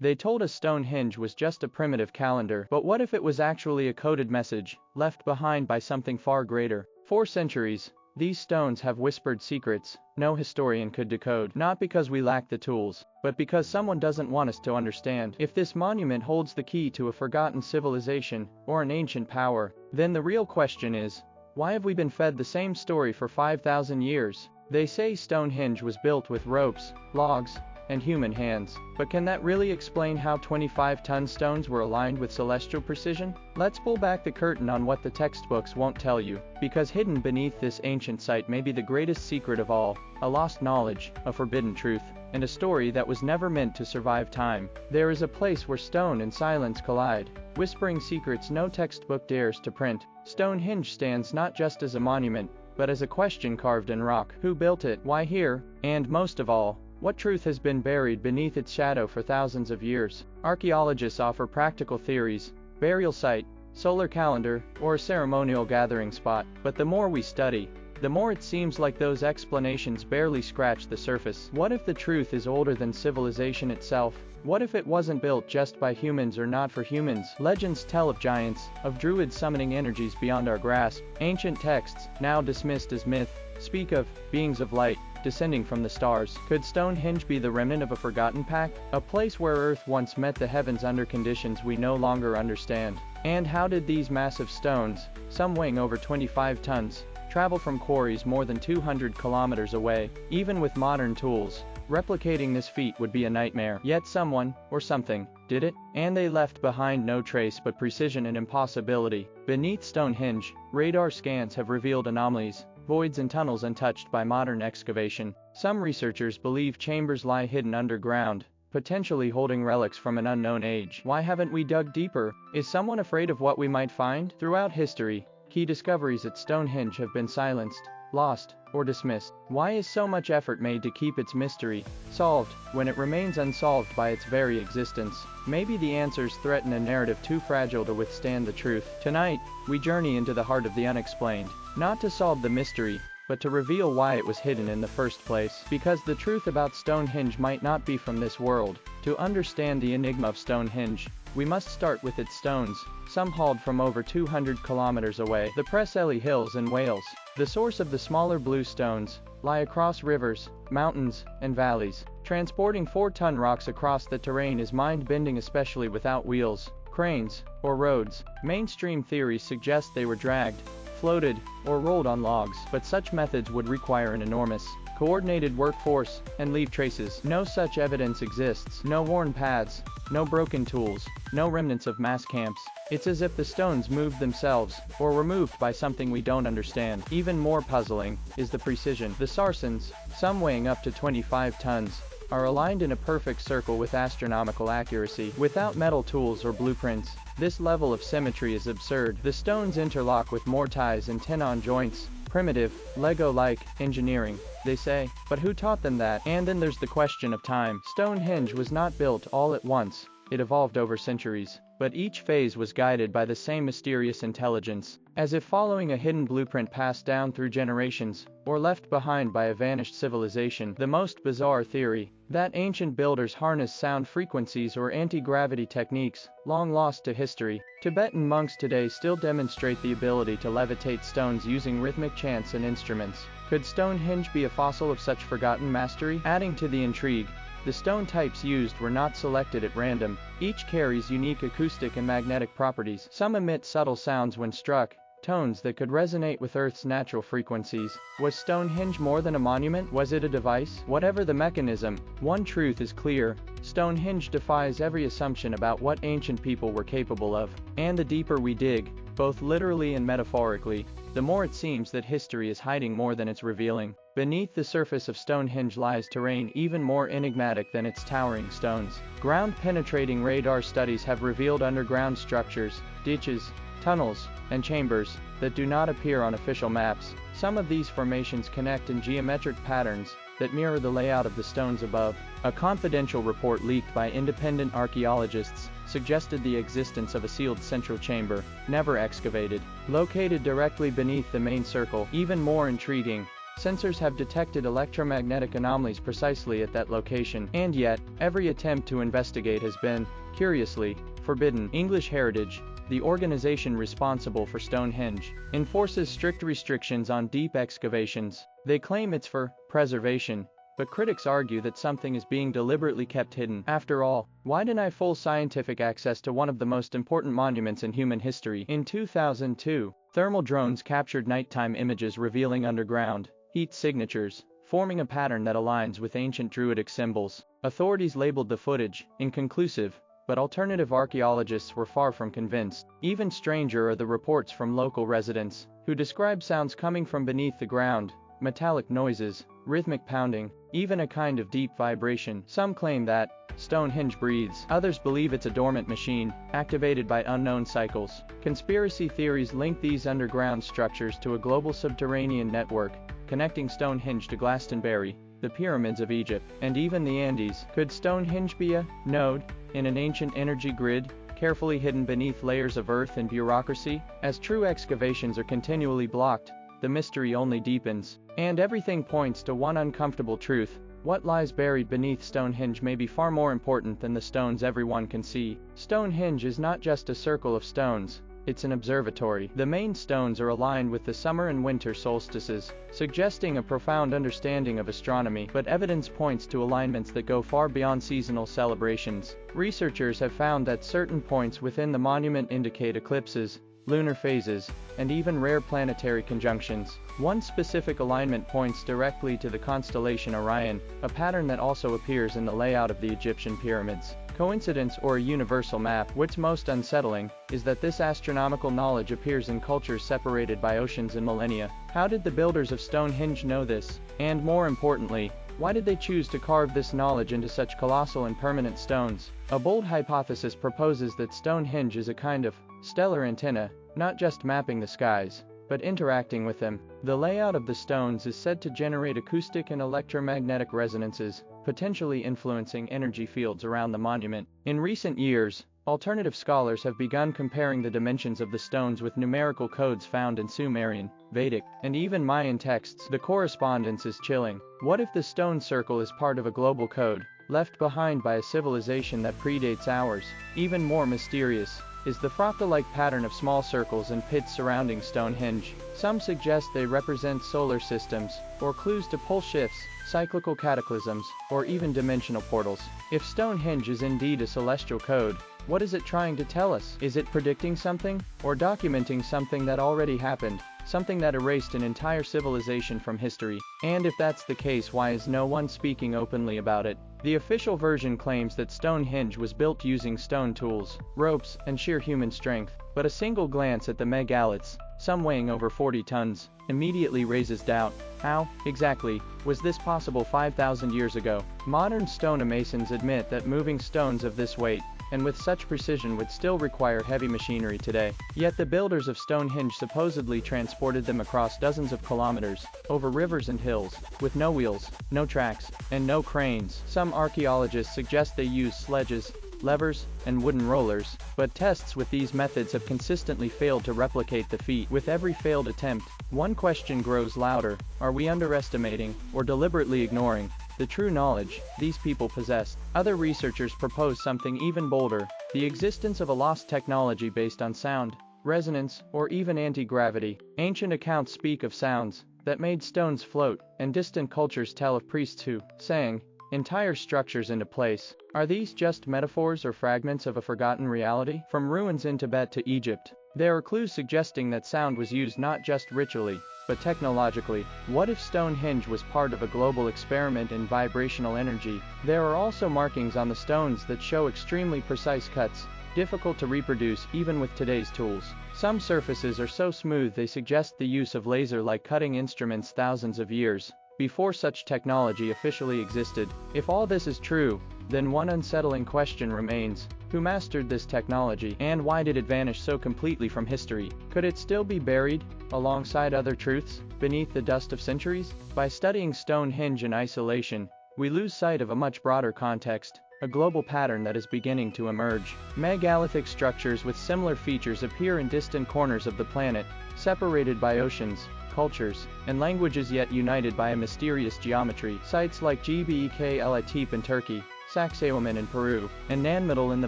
They told us Stonehenge was just a primitive calendar, but what if it was actually a coded message, left behind by something far greater? For centuries, these stones have whispered secrets no historian could decode, not because we lack the tools, but because someone doesn't want us to understand. If this monument holds the key to a forgotten civilization, or an ancient power, then the real question is, why have we been fed the same story for 5,000 years? They say Stonehenge was built with ropes, logs, and human hands, but can that really explain how 25-ton stones were aligned with celestial precision? Let's pull back the curtain on what the textbooks won't tell you, because hidden beneath this ancient site may be the greatest secret of all, a lost knowledge, a forbidden truth, and a story that was never meant to survive time. There is a place where stone and silence collide, whispering secrets no textbook dares to print. Stonehenge stands not just as a monument, but as a question carved in rock. Who built it? Why here? And most of all, what truth has been buried beneath its shadow for thousands of years? Archaeologists offer practical theories: burial site, solar calendar, or a ceremonial gathering spot. But the more we study, the more it seems like those explanations barely scratch the surface. What if the truth is older than civilization itself? What if it wasn't built just by humans or not for humans? Legends tell of giants, of druids summoning energies beyond our grasp. Ancient texts, now dismissed as myth, speak of beings of light descending from the stars. Could Stonehenge be the remnant of a forgotten pact? A place where Earth once met the heavens under conditions we no longer understand. And how did these massive stones, some weighing over 25 tons, travel from quarries more than 200 kilometers away? Even with modern tools, replicating this feat would be a nightmare. Yet someone, or something, did it, and they left behind no trace but precision and impossibility. Beneath Stonehenge, radar scans have revealed anomalies, voids and tunnels untouched by modern excavation. Some researchers believe chambers lie hidden underground, potentially holding relics from an unknown age. Why haven't we dug deeper? Is someone afraid of what we might find? Throughout history, key discoveries at Stonehenge have been silenced, lost, or dismissed. Why is so much effort made to keep its mystery solved, when it remains unsolved by its very existence? Maybe the answers threaten a narrative too fragile to withstand the truth. Tonight, we journey into the heart of the unexplained, not to solve the mystery, but to reveal why it was hidden in the first place. Because the truth about Stonehenge might not be from this world. To understand the enigma of Stonehenge, we must start with its stones, some hauled from over 200 kilometers away. The Preseli Hills in Wales, the source of the smaller blue stones, lie across rivers, mountains, and valleys. Transporting 4-ton rocks across the terrain is mind-bending, especially without wheels, cranes, or roads. Mainstream theories suggest they were dragged, floated, or rolled on logs, but such methods would require an enormous, coordinated workforce, and leave traces. No such evidence exists. No worn paths, no broken tools, no remnants of mass camps. It's as if the stones moved themselves, or were moved by something we don't understand. Even more puzzling is the precision. The sarcens, some weighing up to 25 tons, are aligned in a perfect circle with astronomical accuracy. Without metal tools or blueprints, this level of symmetry is absurd. The stones interlock with mortise and tenon joints. Primitive, Lego-like engineering, they say. But who taught them that? And then there's the question of time. Stonehenge was not built all at once. It evolved over centuries. But each phase was guided by the same mysterious intelligence, as if following a hidden blueprint passed down through generations, or left behind by a vanished civilization. The most bizarre theory, that ancient builders harnessed sound frequencies or anti-gravity techniques, long lost to history. Tibetan monks today still demonstrate the ability to levitate stones using rhythmic chants and instruments. Could Stonehenge be a fossil of such forgotten mastery? Adding to the intrigue, the stone types used were not selected at random. Each carries unique acoustic and magnetic properties. Some emit subtle sounds when struck, tones that could resonate with Earth's natural frequencies. Was Stonehenge more than a monument? Was it a device? Whatever the mechanism, one truth is clear: Stonehenge defies every assumption about what ancient people were capable of. And the deeper we dig, both literally and metaphorically, the more it seems that history is hiding more than it's revealing. Beneath the surface of Stonehenge lies terrain even more enigmatic than its towering stones. Ground-penetrating radar studies have revealed underground structures, ditches, tunnels, and chambers that do not appear on official maps. Some of these formations connect in geometric patterns that mirror the layout of the stones above. A confidential report leaked by independent archaeologists suggested the existence of a sealed central chamber, never excavated, located directly beneath the main circle. Even more intriguing, Sensors have detected electromagnetic anomalies precisely at that location, and yet, every attempt to investigate has been, curiously, forbidden. English Heritage, the organization responsible for Stonehenge, enforces strict restrictions on deep excavations. They claim it's for preservation, but critics argue that something is being deliberately kept hidden. After all, why deny full scientific access to one of the most important monuments in human history? In 2002, thermal drones captured nighttime images revealing underground heat signatures, forming a pattern that aligns with ancient Druidic symbols. Authorities labeled the footage inconclusive, but alternative archaeologists were far from convinced. Even stranger are the reports from local residents, who describe sounds coming from beneath the ground, metallic noises, rhythmic pounding, even a kind of deep vibration. Some claim that Stonehenge breathes. Others believe it's a dormant machine, activated by unknown cycles. Conspiracy theories link these underground structures to a global subterranean network, connecting Stonehenge to Glastonbury, the pyramids of Egypt, and even the Andes. Could Stonehenge be a node in an ancient energy grid, carefully hidden beneath layers of earth and bureaucracy? As true excavations are continually blocked, the mystery only deepens. And everything points to one uncomfortable truth: what lies buried beneath Stonehenge may be far more important than the stones everyone can see. Stonehenge is not just a circle of stones, it's an observatory. The main stones are aligned with the summer and winter solstices, suggesting a profound understanding of astronomy, but evidence points to alignments that go far beyond seasonal celebrations. Researchers have found that certain points within the monument indicate eclipses, lunar phases, and even rare planetary conjunctions. One specific alignment points directly to the constellation Orion, a pattern that also appears in the layout of the Egyptian pyramids. Coincidence or a universal map? What's most unsettling is that this astronomical knowledge appears in cultures separated by oceans and millennia. How did the builders of Stonehenge know this? And more importantly, why did they choose to carve this knowledge into such colossal and permanent stones? A bold hypothesis proposes that Stonehenge is a kind of stellar antenna, not just mapping the skies, but interacting with them. The layout of the stones is said to generate acoustic and electromagnetic resonances, potentially influencing energy fields around the monument. In recent years, alternative scholars have begun comparing the dimensions of the stones with numerical codes found in Sumerian, Vedic, and even Mayan texts. The correspondence is chilling. What if the stone circle is part of a global code, left behind by a civilization that predates ours? Even more mysterious is the fractal-like pattern of small circles and pits surrounding Stonehenge. Some suggest they represent solar systems, or clues to pole shifts, cyclical cataclysms, or even dimensional portals. If Stonehenge is indeed a celestial code, what is it trying to tell us? Is it predicting something, or documenting something that already happened? Something that erased an entire civilization from history? And if that's the case, why is no one speaking openly about it? The official version claims that Stonehenge was built using stone tools, ropes, and sheer human strength, but a single glance at the megaliths, some weighing over 40 tons, immediately raises doubt. How, exactly, was this possible 5,000 years ago? Modern stonemasons admit that moving stones of this weight, and with such precision, would still require heavy machinery today. Yet the builders of Stonehenge supposedly transported them across dozens of kilometers, over rivers and hills, with no wheels, no tracks, and no cranes. Some archaeologists suggest they used sledges, levers, and wooden rollers, but tests with these methods have consistently failed to replicate the feat. With every failed attempt, one question grows louder: are we underestimating, or deliberately ignoring, the true knowledge these people possessed? Other researchers propose something even bolder: the existence of a lost technology based on sound, resonance, or even anti-gravity. Ancient accounts speak of sounds that made stones float, and distant cultures tell of priests who sang entire structures into place. Are these just metaphors or fragments of a forgotten reality? From ruins in Tibet to Egypt, there are clues suggesting that sound was used not just ritually, but technologically. What if Stonehenge was part of a global experiment in vibrational energy? There are also markings on the stones that show extremely precise cuts, difficult to reproduce even with today's tools. Some surfaces are so smooth they suggest the use of laser-like cutting instruments thousands of years before such technology officially existed. If all this is true, then one unsettling question remains: who mastered this technology, and why did it vanish so completely from history? Could it still be buried, alongside other truths, beneath the dust of centuries? By studying Stonehenge in isolation, we lose sight of a much broader context, a global pattern that is beginning to emerge. Megalithic structures with similar features appear in distant corners of the planet, separated by oceans, cultures, and languages yet united by a mysterious geometry. Sites like Gebekli in Turkey, Sacsayhuaman in Peru, and Nanmadol in the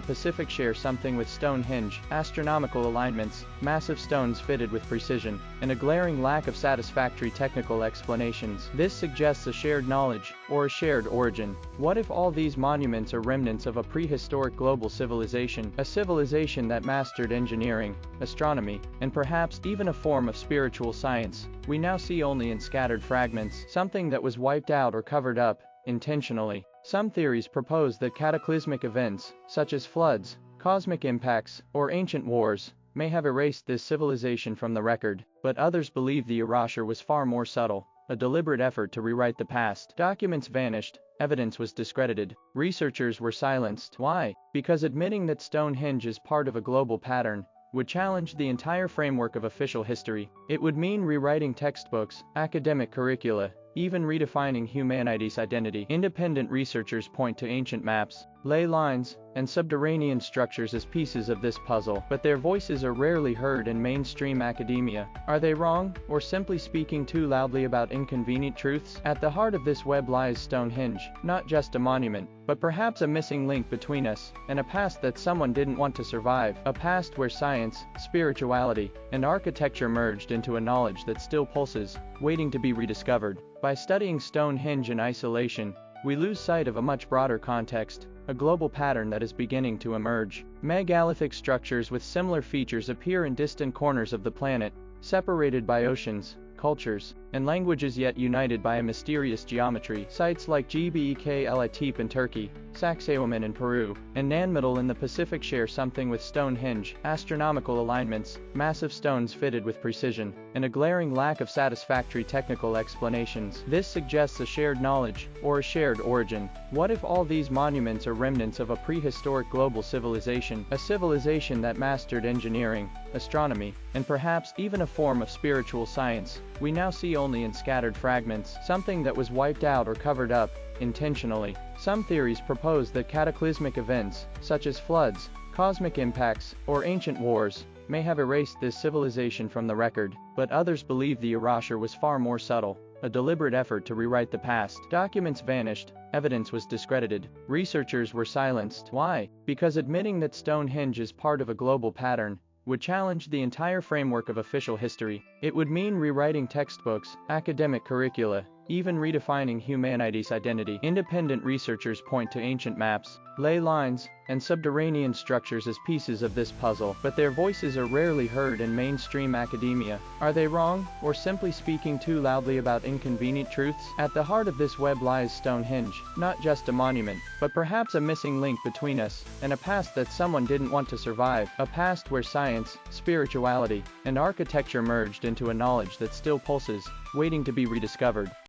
Pacific share something with Stonehenge: astronomical alignments, massive stones fitted with precision, and a glaring lack of satisfactory technical explanations. This suggests a shared knowledge, or a shared origin. What if all these monuments are remnants of a prehistoric global civilization, a civilization that mastered engineering, astronomy, and perhaps even a form of spiritual science we now see only in scattered fragments, something that was wiped out or covered up, intentionally? Some theories propose that cataclysmic events, such as floods, cosmic impacts, or ancient wars, may have erased this civilization from the record, but others believe the erasure was far more subtle, a deliberate effort to rewrite the past. Documents vanished, evidence was discredited, researchers were silenced. Why? Because admitting that Stonehenge is part of a global pattern would challenge the entire framework of official history. It would mean rewriting textbooks, academic curricula, even redefining humanity's identity. Independent researchers point to ancient maps, ley lines, and subterranean structures as pieces of this puzzle, but their voices are rarely heard in mainstream academia. Are they wrong, or simply speaking too loudly about inconvenient truths? At the heart of this web lies Stonehenge, not just a monument, but perhaps a missing link between us and a past that someone didn't want to survive, a past where science, spirituality, and architecture merged into a knowledge that still pulses, waiting to be rediscovered. By studying Stonehenge in isolation, we lose sight of a much broader context, a global pattern that is beginning to emerge. Megalithic structures with similar features appear in distant corners of the planet, separated by oceans, cultures, and languages yet united by a mysterious geometry. Sites like Gebekli in Turkey, Sacsayhuaman in Peru, and Nanmadol in the Pacific share something with Stonehenge: astronomical alignments, massive stones fitted with precision, and a glaring lack of satisfactory technical explanations. This suggests a shared knowledge, or a shared origin. What if all these monuments are remnants of a prehistoric global civilization, a civilization that mastered engineering, astronomy, and perhaps even a form of spiritual science we now see only in scattered fragments, something that was wiped out or covered up, intentionally? Some theories propose that cataclysmic events, such as floods, cosmic impacts, or ancient wars, may have erased this civilization from the record, but others believe the erasure was far more subtle, a deliberate effort to rewrite the past. Documents vanished, evidence was discredited, researchers were silenced. Why? Because admitting that Stonehenge is part of a global pattern would challenge the entire framework of official history. It would mean rewriting textbooks, academic curricula, even redefining humanity's identity. Independent researchers point to ancient maps, ley lines, and subterranean structures as pieces of this puzzle, but their voices are rarely heard in mainstream academia. Are they wrong, or simply speaking too loudly about inconvenient truths? At the heart of this web lies Stonehenge, not just a monument, but perhaps a missing link between us and a past that someone didn't want to survive, a past where science, spirituality, and architecture merged into a knowledge that still pulses, waiting to be rediscovered.